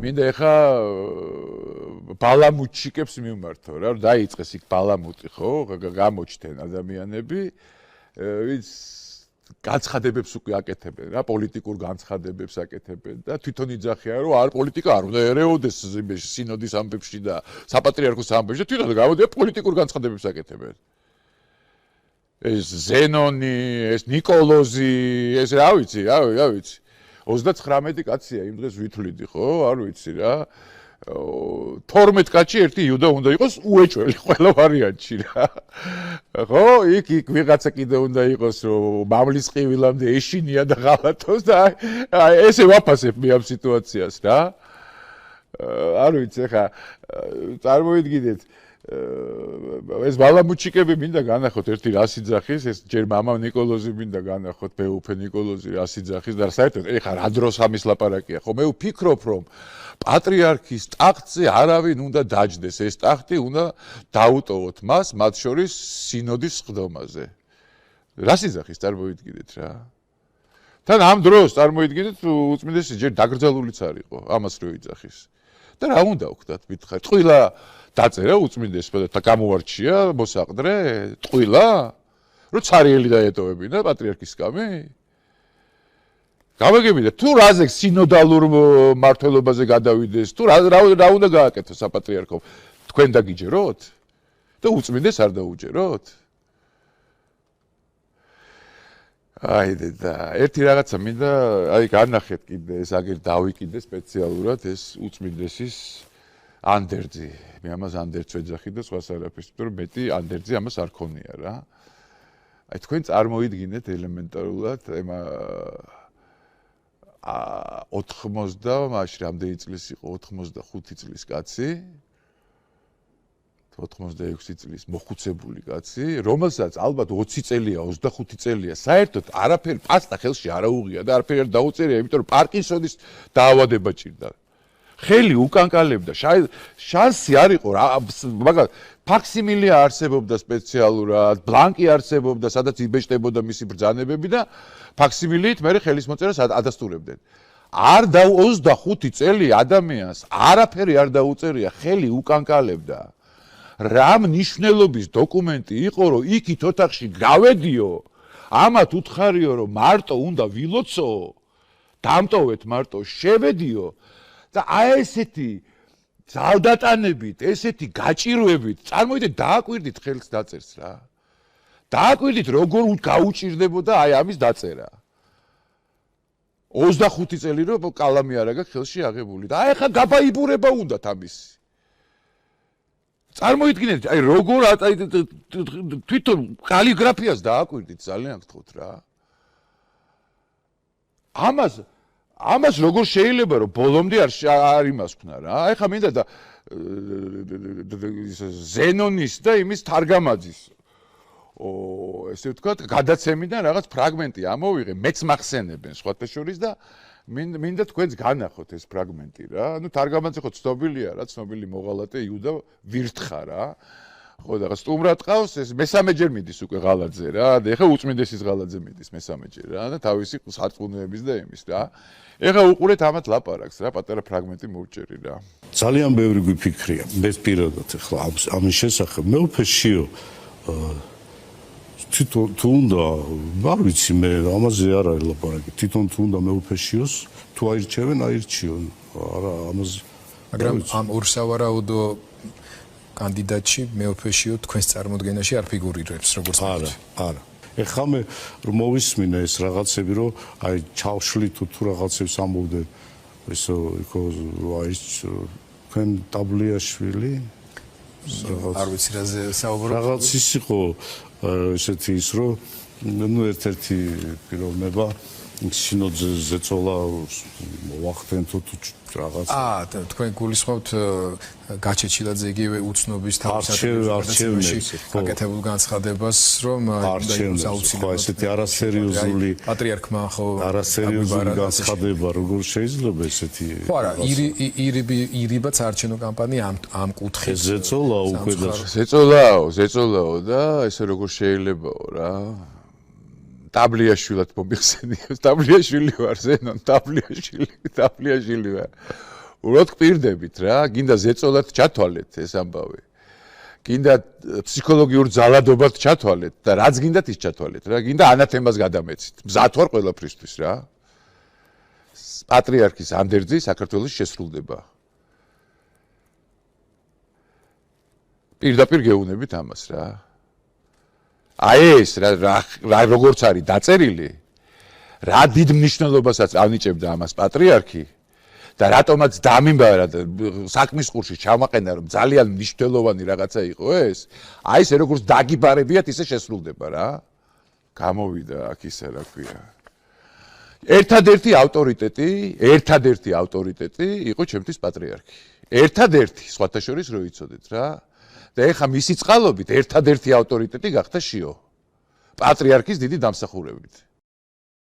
მინდა ეხა ბალამუტჩიკებს მიმართო რა, დაიწყეს იქ ბალამუტი, ხო? გამოჩნდნენ ადამიანები, ვინც განცხადებებს უკვე აკეთებენ რა, პოლიტიკურ განცხადებებს აკეთებენ და თვითონ იძახიან, რომ არ პოლიტიკა არ უნდა ერეოდეს სინოდის ამბებში და საპატრიარქოს ამბებში და თვითონ გამოდიან პოლიტიკურ განცხადებებს აკეთებენ. ეს ზენონი, ეს ნიკოლოზი, ეს რა ვიცი, რა ვიცი. 39 კაცია იმ დღეს ვითვლიდი, ხო? არ ვიცი რა. 12 კაცი ერთი იუდა უნდა იყოს უეჭველი ყველა ვარიანტში რა. ხო? იქ ვიღაცა კიდე უნდა იყოს, რომ მამლის ყივილამდე ეშინია და ღალატოს და ესე ვაფასებ მე ამ სიტუაციას რა. არ ვიცი, ხა წარმოიდგინეთ ეს ბალამუჩიკები მინდა განახოთ ერთი რას იძახის, ეს ჯერ მამა ნიკოლოზი მინდა განახოთ, მეუფე ნიკოლოზი რას იძახის და საერთოდ ეხა რა დროს ამის ლაპარაკია, ხო? მე ვფიქრობ, რომ პატრიარქის ტახტზე არავინ უნდა დაჯდეს, ეს ტახტი უნდა დაუტოვოთ მას, მათ შორის სინოდის სხდომაზე. რას იძახის, წარმოიდგინეთ რა. თან ამ დროს წარმოიდგინეთ უწმინდესი ჯერ დაკრძალულიც არ იყო, ამას რო იძახის. და რა უნდა ვქნათ, მითხარ, ტყილა დაწერა უწმინდესმა და გამოარჩია მოსაყდრე, ტყილა, რომ ცარიელი დაეტოვებინა პატრიარქის სკამი? გამაგებინა, თუ რაზე სინოდალურ მმართველობაზე გადავიდეს, თუ რა უნდა გააკეთოს საპატრიარქომ, თქვენ დაგიჯეროთ? და უწმინდეს არ დაუჯეროთ? აიდე და ერთი რაღაცა მინდა, აი განახეთ კიდე ეს აგერ დავიკიდე სპეციალურად ეს უწმინდესის ანდერძი. მე ამას ანდერძს ვეძახი და სხვას არაფერს, იმიტომ რომ მეტი ანდერძი ამას არ ქონია რა. აი თქვენ წარმოიდგინეთ ელემენტარულად ემა 80 მაშინ რამდენი წლის იყო 85 წლის კაცი 86 წლის მოხუცებული კაცი, რომელსაც ალბათ 20 წელია, 25 წელია, საერთოდ არაფერი პასტა ხელში არ აუღია და არაფერი არ დაუწერია, იმიტომ რომ პარკინსონის დაავადება ჭირდა. ხელი უკანკალებდა, შანსი არ იყო რა, მაგრამ ფაქსიმილია არსებობდა სპეციალურად, ბლანკი არსებობდა, სადაც იბეჭდებოდა მისი ბრძანებები და ფაქსიმილიით მე ხელის მოწერას ადასტურებდნენ. არ 25 წელი ადამიანს არაფერი არ დაუწერია, ხელი უკანკალებდა. რა მნიშვნელობის დოკუმენტი იყო, რომ იქით ოთახში გავედიო, ამათ უთხარიო, რომ მარტო უნდა ვილოცო, დამტოვეთ მარტო, შევედიო და აი ესეთი ძალდატანებით, ესეთი გაჭირვებით, წარმოიდგინეთ, დააკვირდით ხელს დაწერს რა. დააკვირდით, როგორ გაუჭირდებოდა აი ამის დაწერა. 25 წელი რომ კალამი არ აქვს ხელში აღებული და აი ხა გაბაიბურება უნდათ ამის. წარმოიდგინეთ, აი როგორ თვითონ კალიგრაფიას დააკვირდით ძალიან გთხოვთ რა. ამას როგორ შეიძლება რომ ბოლომდე არ იმასქნა რა. აი ხა მინდა და ზენონის და იმის თარგამაძის ესე ვთქვათ, გადაცემიდან რაღაც ფრაგმენტი ამოვიღე, მეც მახსენებენ სხვათა შორის და მინდა თქვენს განახოთ ეს ფრაგმენტი რა. ნუ თარგამაძე ხო ცნობილია რა, ცნობილი მოღალატე იუდა ვირთხა რა. ხო და სტუმრად ყავს ეს მესამეჯერ მიდის უკვე ღალაძე რა. და ეხა უწმინდესის ღალაძე მიდის მესამეჯერ რა და თავისი სარწმუნოების და იმის რა. ეხა უყურეთ ამათ ლაპარაკს რა, პატარა ფრაგმენტი მოვჭერი რა. ძალიან ბევრი გვიფიქრია, მე პირადად ახლა ამის შესახებ მეუფეშიო თვითონ თუ უნდა, არ ვიცი მე ამაზე არ არის ლაპარაკი. თვითონ თუ უნდა მეუფეშიოს, თუ აირჩევენ, აირჩიონ. არა, ამაზე. მაგრამ ამ ორსავარაუდო კანდიდატში მეუფეშიო თქვენს წარმოდგენაში არ ფიგურირებს, როგორც არა, არა. ეხლა მე რომ მოვისმინე ეს რაღაცები, რომ აი ჩავშლი თუ რაღაცებს ამოვდე, ესო იქო აი თქვენ ტაბლიაშვილი არ ვიცი რაზე საუბრობ. რაღაც ის იყო ესეთი ის რომ ნუ ერთ-ერთი პიროვნება სინოდზე ზეწოლა ვახდენთო თუ რაღაც თქვენ გულისხმობთ გაჩეჩილაძე იგივე უცნობის თავისუფლების გაკეთებულ განცხადებას რომ აუცილებლად ესეთი არასერიოზული პატრიარქმა ხო არასერიოზული განცხადება როგორ შეიძლება ესეთი ხო არა ირიბა საარჩევნო კამპანია ამ კუთხეს ზეწოლა უკვე და ზეწოლაო და ესე როგორ შეიძლებაო რა ტაბლიაშვილად მომიხსენიებს, ტაბლიაშვილი ვარ, ზენონ, ტაბლიაშვილი ვარ. უბრალოდ გპირდებით რა, გინდა ზეწოლად ჩათვალეთ ეს ამბავი. გინდა ფსიქოლოგიურ ძალადობად ჩათვალეთ და რაც გინდათ ის ჩათვალეთ რა, გინდა ანათემას გადამეცით. მზად ვარ ყველაფრისთვის რა. პატრიარქის ანდერძი საქართველოს შესრულდება. პირდაპირ გეუბნებით ამას რა. აი ეს რა როგორც არის დაწერილი, რა დიდ მნიშვნელობასაც ანიჭებდა ამას პატრიარქი და რატომაც დამიმბარა და საქმის ყურში ჩამაყენა რომ ძალიან მნიშვნელოვანი რაღაცა იყო ეს, აი ეს როგორც დაგიბარებიათ ისე შესრულდება რა. გამოვიდა აქ ისე რა ქვია. ერთადერთი ავტორიტეტი იყო ჩემთვის პატრიარქი. ერთადერთი, სხვათა შორის რო იცოდეთ რა. და ეხა მისი წყალობით ერთადერთი ავტორიტეტი გახდა შიო. პატრიარქის დიდი დამსახურებით.